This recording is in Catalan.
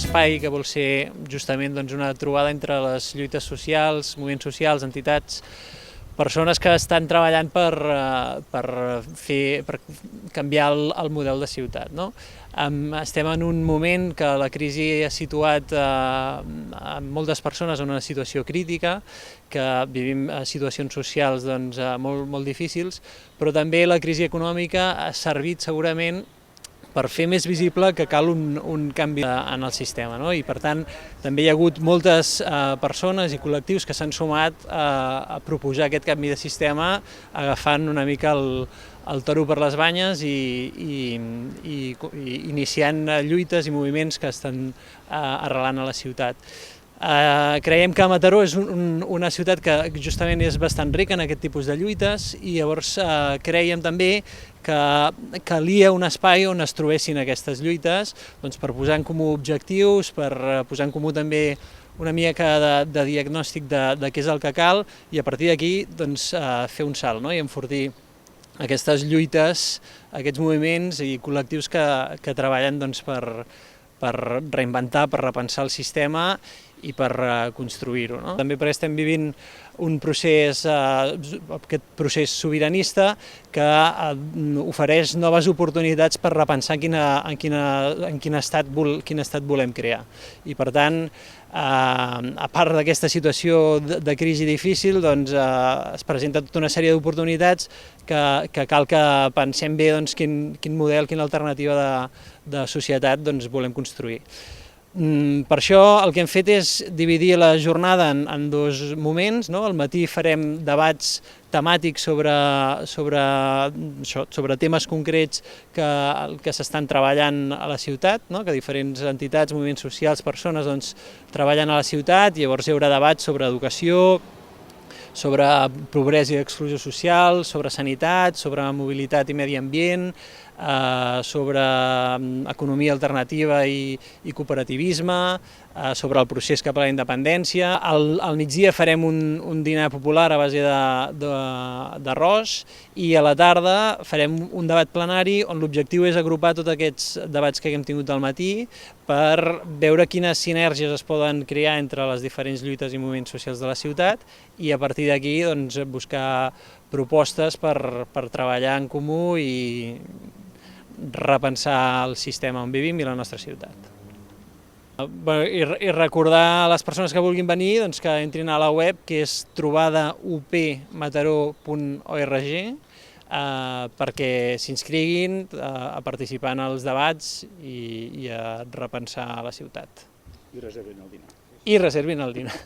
espai que vol ser justament una trobada entre les lluites socials, moviments socials, entitats, persones que estan treballant per canviar el model de ciutat. Estem en un moment que la crisi ha situat moltes persones en una situació crítica, que vivim situacions socials molt difícils, però també la crisi econòmica ha servit segurament per fer més visible que cal un canvi en el sistema. I per tant també hi ha hagut moltes persones i col·lectius que s'han sumat a proposar aquest canvi de sistema agafant una mica el toro per les banyes i iniciant lluites i moviments que estan arrelant a la ciutat. Creiem que Mataró és una ciutat que justament és bastant rica en aquest tipus de lluites i llavors creiem també que calia un espai on es trobessin aquestes lluites per posar en comú objectius, per posar en comú també una mica de diagnòstic de què és el que cal i a partir d'aquí fer un salt i enfortir aquestes lluites, aquests moviments i col·lectius que treballen per reinventar, per repensar el sistema i per construir-ho. També perquè estem vivint un procés, aquest procés sobiranista que ofereix noves oportunitats per repensar quin estat volem crear. I per tant, a part d'aquesta situació de crisi difícil, es presenta tota una sèrie d'oportunitats que cal que pensem bé quin model, quina alternativa de societat volem construir. Per això el que hem fet és dividir la jornada en dos moments. Al matí farem debats temàtics sobre temes concrets que s'estan treballant a la ciutat, que diferents entitats, moviments socials, persones treballen a la ciutat i llavors hi haurà debats sobre educació, sobre pobresa i exclusió social, sobre sanitat, sobre mobilitat i medi ambient, sobre economia alternativa i cooperativisme, sobre el procés cap a la independència. Al migdia farem un dinar popular a base d'arròs i a la tarda farem un debat plenari on l'objectiu és agrupar tots aquests debats que hem tingut al matí per veure quines sinergies es poden crear entre les diferents lluites i moviments socials de la ciutat i a partir d'aquí buscar propostes per treballar en comú i repensar el sistema on vivim i la nostra ciutat. I recordar a les persones que vulguin venir que entrin a la web, que és trobadaupmataró.org, perquè s'inscriguin a participar en els debats i a repensar la ciutat. I reservin el dinar. I reservin el dinar.